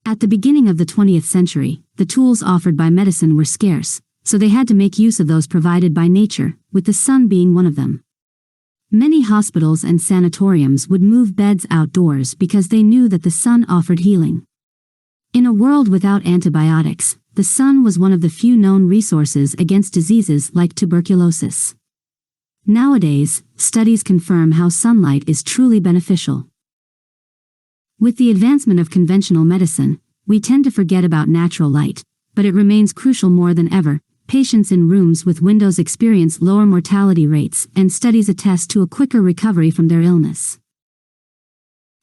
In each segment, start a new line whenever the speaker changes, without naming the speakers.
At the beginning of the 20th century, the tools offered by medicine were scarce, so they had to make use of those provided by nature, with the sun being one of them. Many hospitals and sanatoriums would move beds outdoors because they knew that the sun offered healing. In a world without antibiotics, the sun was one of the few known resources against diseases like tuberculosis. Nowadays, studies confirm how sunlight is truly beneficial. With the advancement of conventional medicine, we tend to forget about natural light, but it remains crucial more than ever. Patients in rooms with windows experience lower mortality rates, and studies attest to a quicker recovery from their illness.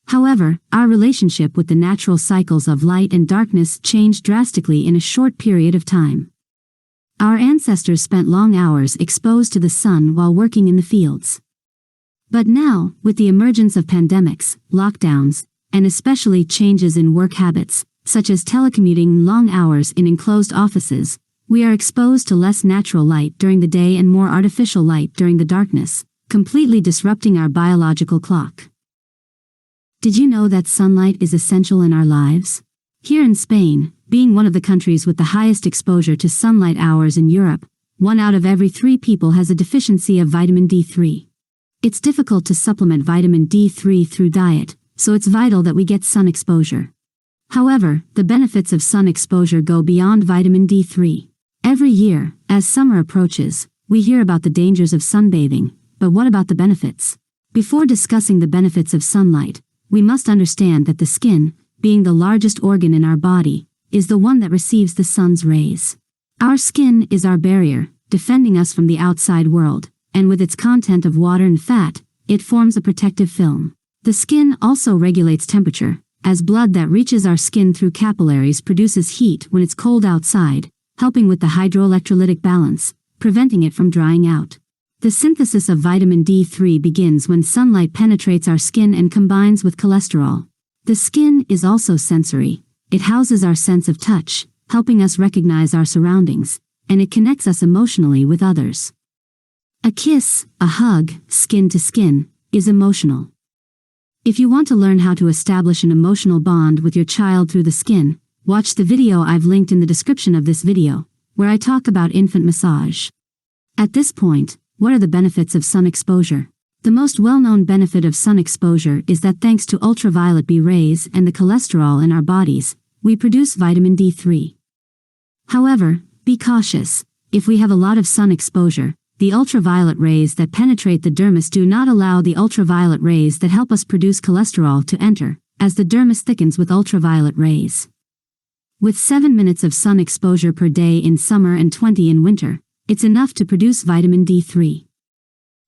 However, our relationship with the natural cycles of light and darkness changed drastically in a short period of time. Our ancestors spent long hours exposed to the sun while working in the fields. But now, with the emergence of pandemics, lockdowns, and especially changes in work habits, such as telecommuting, long hours in enclosed offices, we are exposed to less natural light during the day and more artificial light during the darkness, completely disrupting our biological clock. Did you know that sunlight is essential in our lives? Here in Spain, being one of the countries with the highest exposure to sunlight hours in Europe, 1 out of every 3 people has a deficiency of vitamin D3. It's difficult to supplement vitamin D3 through diet, so it's vital that we get sun exposure. However, the benefits of sun exposure go beyond vitamin D3. Every year, as summer approaches, we hear about the dangers of sunbathing, but what about the benefits? Before discussing the benefits of sunlight, we must understand that the skin, being the largest organ in our body, is the one that receives the sun's rays. Our skin is our barrier, defending us from the outside world, and with its content of water and fat, it forms a protective film. The skin also regulates temperature, as blood that reaches our skin through capillaries produces heat when it's cold outside, helping with the hydroelectrolytic balance, preventing it from drying out. The synthesis of vitamin D3 begins when sunlight penetrates our skin and combines with cholesterol. The skin is also sensory. It houses our sense of touch, helping us recognize our surroundings, and it connects us emotionally with others. A kiss, a hug, skin to skin, is emotional. If you want to learn how to establish an emotional bond with your child through the skin, watch the video I've linked in the description of this video, where I talk about infant massage. At this point, what are the benefits of sun exposure? The most well-known benefit of sun exposure is that thanks to ultraviolet B rays and the cholesterol in our bodies, we produce vitamin D3. However, be cautious. If we have a lot of sun exposure, the ultraviolet rays that penetrate the dermis do not allow the ultraviolet rays that help us produce cholesterol to enter, as the dermis thickens with ultraviolet rays. With 7 minutes of sun exposure per day in summer and 20 in winter, it's enough to produce vitamin D3.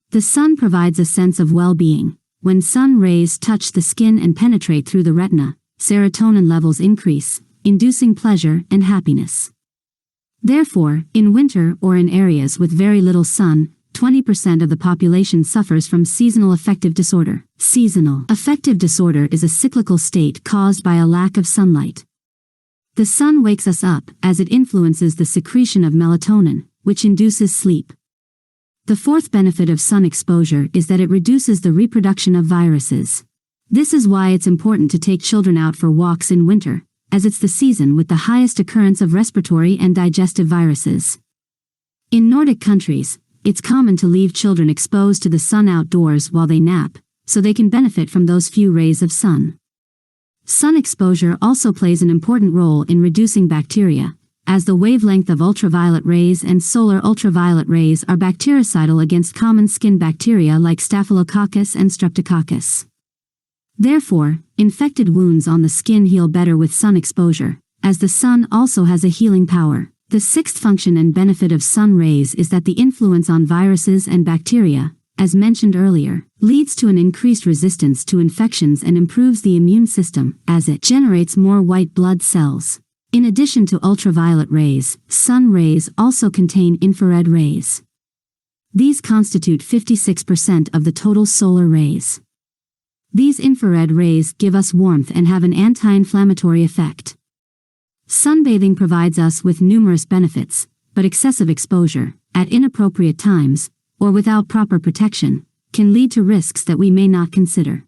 The sun provides a sense of well-being. When sun rays touch the skin and penetrate through the retina, serotonin levels increase, inducing pleasure and happiness. Therefore, in winter or in areas with very little sun, 20% of the population suffers from seasonal affective disorder. Seasonal affective disorder is a cyclical state caused by a lack of sunlight. The sun wakes us up as it influences the secretion of melatonin, which induces sleep. The fourth benefit of sun exposure is that it reduces the reproduction of viruses. This is why it's important to take children out for walks in winter, as it's the season with the highest occurrence of respiratory and digestive viruses. In Nordic countries, it's common to leave children exposed to the sun outdoors while they nap, so they can benefit from those few rays of sun. Sun exposure also plays an important role in reducing bacteria, as the wavelength of ultraviolet rays and solar ultraviolet rays are bactericidal against common skin bacteria like Staphylococcus and Streptococcus. Therefore, infected wounds on the skin heal better with sun exposure, as the sun also has a healing power. The sixth function and benefit of sun rays is that the influence on viruses and bacteria, as mentioned earlier, leads to an increased resistance to infections and improves the immune system, as it generates more white blood cells. In addition to ultraviolet rays, sun rays also contain infrared rays. These constitute 56% of the total solar rays. These infrared rays give us warmth and have an anti-inflammatory effect. Sunbathing provides us with numerous benefits, but excessive exposure, at inappropriate times, or without proper protection, can lead to risks that we may not consider.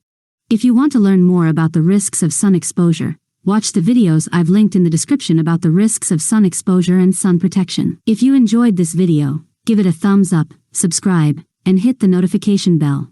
If you want to learn more about the risks of sun exposure, watch the videos I've linked in the description about the risks of sun exposure and sun protection. If you enjoyed this video, give it a thumbs up, subscribe, and hit the notification bell.